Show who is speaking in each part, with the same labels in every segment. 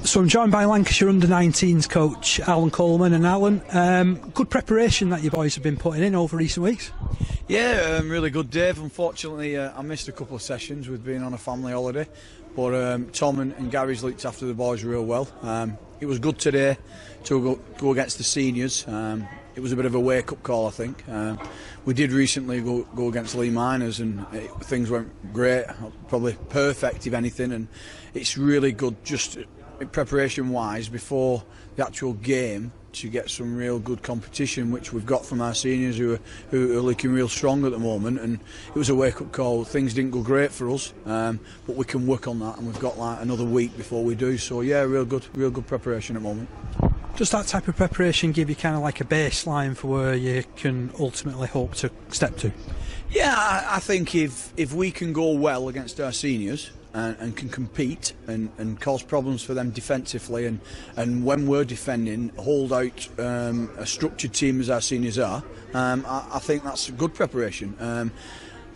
Speaker 1: So I'm joined by Lancashire Under 19s coach Allan Coleman. And Alan, good preparation that you boys have been putting in over recent weeks.
Speaker 2: Yeah, really good, Dave. Unfortunately, I missed a couple of sessions with being on a family holiday, but Tom and Gary's looked after the boys real well. It was good today to go against the seniors. It was a bit of a wake-up call, I think. We did recently go against Leigh Miners, and things went great, probably perfect if anything, and it's really good just preparation-wise before the actual game to get some real good competition, which we've got from our seniors who are looking real strong at the moment. And it was a wake-up call. Things didn't go great for us, but we can work on that, and we've got like another week before we do. So yeah, real good preparation at the moment.
Speaker 1: Does that type of preparation give you kind of like a baseline for where you can ultimately hope to step to?
Speaker 2: Yeah, I think if we can go well against our seniors and can compete and cause problems for them defensively, and when we're defending, hold out a structured team as our seniors are, I think that's a good preparation.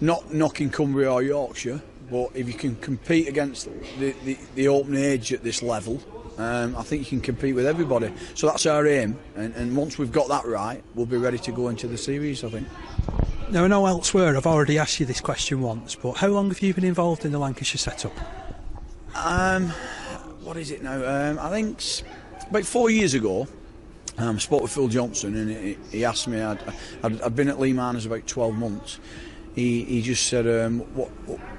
Speaker 2: Not knocking Cumbria or Yorkshire, but if you can compete against the open age at this level, I think you can compete with everybody. So that's our aim, and once we've got that right, we'll be ready to go into the series, I think.
Speaker 1: Now, I know elsewhere I've already asked you this question once, but how long have you been involved in the Lancashire setup?
Speaker 2: What is it now? I think about 4 years ago, I spoke with Phil Johnson, and he asked me, I'd been at Leigh Miners about 12 months. He just said,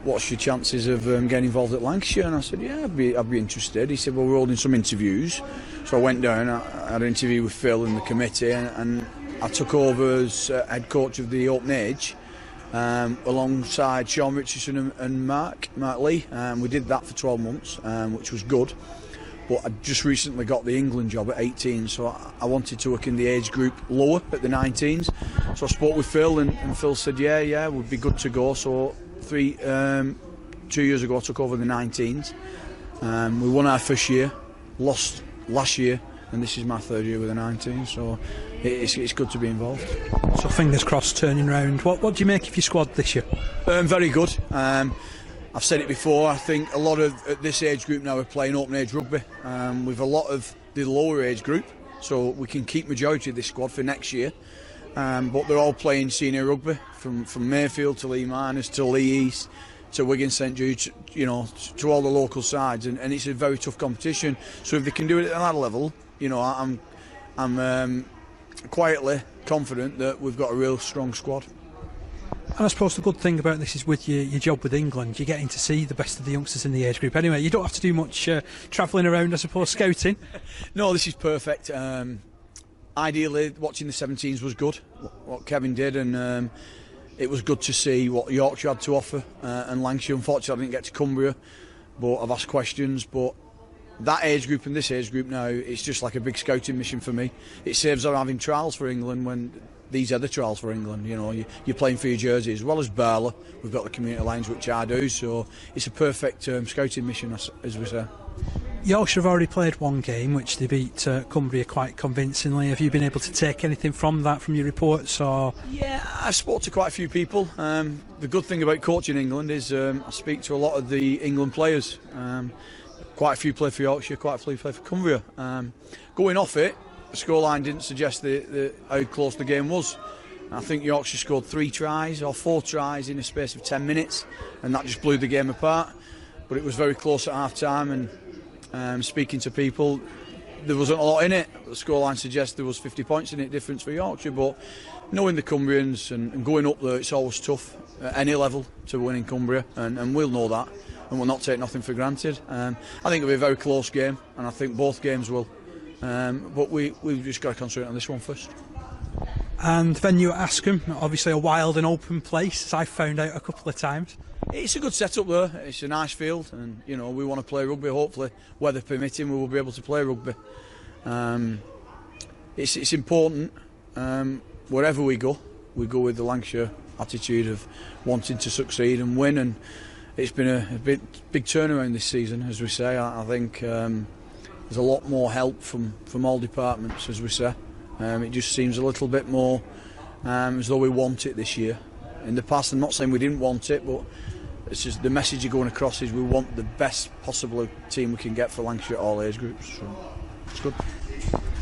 Speaker 2: what's your chances of getting involved at Lancashire? And I said, yeah, I'd be interested. He said, well, we're holding some interviews. So I went down, I had an interview with Phil and the committee, and I took over as head coach of the Open Age alongside Sean Richardson and Mark Lee. We did that for 12 months, which was good. But I just recently got the England job at 18, so I wanted to work in the age group lower at the 19s. So I spoke with Phil, and Phil said, yeah, it would be good to go. So 2 years ago I took over the 19s. We won our first year, lost last year, and this is my third year with the 19s, so it's good to be involved.
Speaker 1: So fingers crossed turning round. What do you make of your squad this year?
Speaker 2: Very good. I've said it before, I think a lot of at this age group now are playing open age rugby with a lot of the lower age group, so we can keep majority of this squad for next year, but they're all playing senior rugby from Mayfield to Leigh Miners to Leigh East to Wigan St Jude, to all the local sides, and it's a very tough competition. So if they can do it at that level, I'm quietly confident that we've got a real strong squad.
Speaker 1: And I suppose the good thing about this is with your job with England, you're getting to see the best of the youngsters in the age group. Anyway, you don't have to do much travelling around, I suppose, scouting.
Speaker 2: No, this is perfect. Ideally, watching the 17s was good, what Kevin did, and it was good to see what Yorkshire had to offer, and Lancashire. Unfortunately, I didn't get to Cumbria, but I've asked questions. But that age group and this age group now, it's just like a big scouting mission for me. It saves on having trials for England when these are the trials for England. You're playing for your jersey as well as Barla. We've got the community lines, which I do, so it's a perfect scouting mission, as we say.
Speaker 1: Yorkshire have already played one game, which they beat Cumbria quite convincingly. Have you been able to take anything from that, from your reports? Or?
Speaker 2: Yeah, I've spoke to quite a few people. The good thing about coaching England is I speak to a lot of the England players. Quite a few play for Yorkshire, quite a few play for Cumbria. Going off it, the scoreline didn't suggest how close the game was. I think Yorkshire scored 3 tries or 4 tries in a space of 10 minutes, and that just blew the game apart. But it was very close at half time, and speaking to people, there wasn't a lot in it. The scoreline suggests there was 50 points in it difference for Yorkshire, but knowing the Cumbrians and going up there, it's always tough at any level to win in Cumbria, and we'll know that, and we'll not take nothing for granted. I think it'll be a very close game, and I think both games will. But we've just got to concentrate on this one first.
Speaker 1: And venue at Askham, obviously a wild and open place, as I found out a couple of times.
Speaker 2: It's a good setup there. It's a nice field, and we want to play rugby. Hopefully, weather permitting, we will be able to play rugby. It's important. Wherever we go with the Lancashire attitude of wanting to succeed and win. And it's been a big turnaround this season, as we say. I think there's a lot more help from all departments, as we say. It just seems a little bit more as though we want it this year. In the past, I'm not saying we didn't want it, but it's just the message you're going across is we want the best possible team we can get for Lancashire at all age groups. So it's good.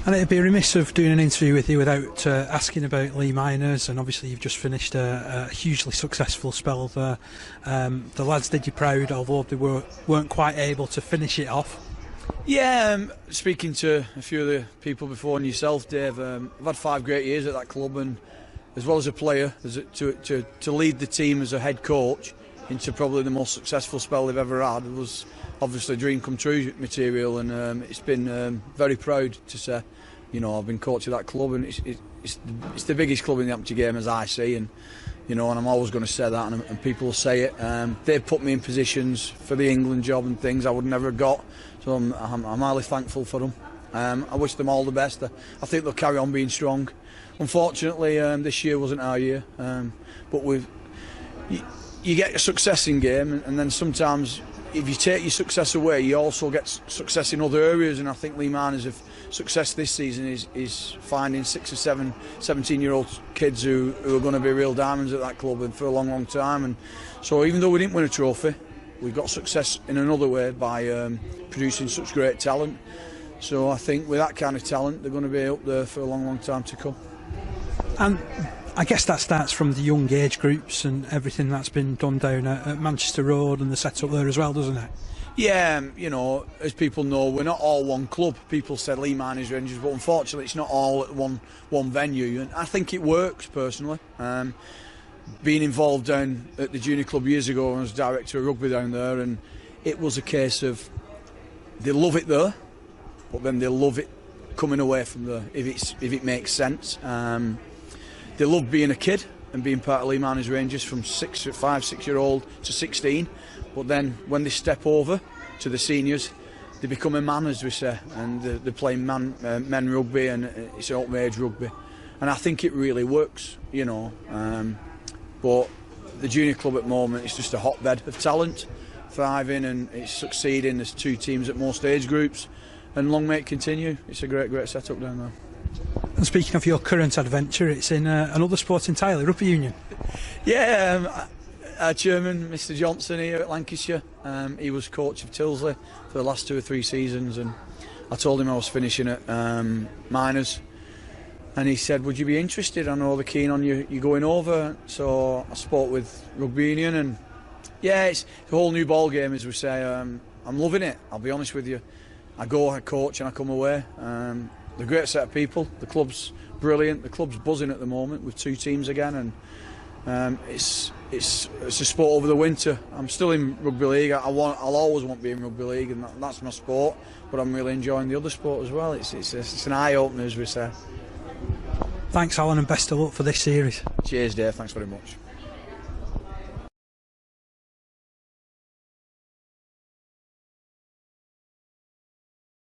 Speaker 1: And it'd be remiss of doing an interview with you without asking about Leigh Miners, and obviously you've just finished a hugely successful spell there. The lads did you proud, although they weren't quite able to finish it off.
Speaker 2: Yeah, speaking to a few of the people before and yourself, Dave, I've had 5 great years at that club, and as well as a player, to lead the team as a head coach into probably the most successful spell they've ever had was obviously a dream come true material, and it's been very proud to say, you know, I've been coach of that club, and it's the biggest club in the amateur game as I see, and you know, and I'm always going to say that, and people will say it. They've put me in positions for the England job and things I would never have got, so I'm highly thankful for them. I wish them all the best. I think they'll carry on being strong. Unfortunately, this year wasn't our year, but you get a success in game, and then sometimes if you take your success away, you also get success in other areas, and I think Leigh Miners' success this season is finding 6 or 7 17-year-old kids who are going to be real diamonds at that club and for a long time. And so even though we didn't win a trophy, we got success in another way by producing such great talent. So I think with that kind of talent, they're going to be up there for a long time to come.
Speaker 1: And I guess that starts from the young age groups and everything that's been done down at Manchester Road and the set up there as well, doesn't it?
Speaker 2: Yeah, you know, as people know, we're not all one club. People said Leigh Miners Rangers, but unfortunately it's not all at one venue, and I think it works personally. Being involved down at the junior club years ago, I was director of rugby down there, and it was a case of they love it there, but then they love it coming away from there if it makes sense. They love being a kid and being part of Leigh Miners Rangers from 5-6-year-old to 16, but then when they step over to the seniors, they become a man, as we say, and they're playing men rugby, and it's an open age rugby, and I think it really works, you know. But the junior club at the moment is just a hotbed of talent, thriving, and it's succeeding. There's 2 teams at most age groups, and long may it continue. It's a great setup down there.
Speaker 1: And speaking of your current adventure, it's in another sport entirely, rugby union.
Speaker 2: Yeah, our chairman, Mr Johnson here at Lancashire, he was coach of Tilsley for the last 2 or 3 seasons, and I told him I was finishing at Miners, and he said, would you be interested? I know they're keen on you going over. So I spoke with rugby union, and yeah, it's a whole new ball game, as we say. I'm loving it, I'll be honest with you. I coach and I come away. They're a great set of people. The club's brilliant. The club's buzzing at the moment with 2 teams again, and it's a sport over the winter. I'm still in rugby league. I'll always want to be in rugby league, and that's my sport. But I'm really enjoying the other sport as well. It's an eye opener, as we say.
Speaker 1: Thanks, Alan, and best of luck for this series.
Speaker 2: Cheers, Dave. Thanks very much.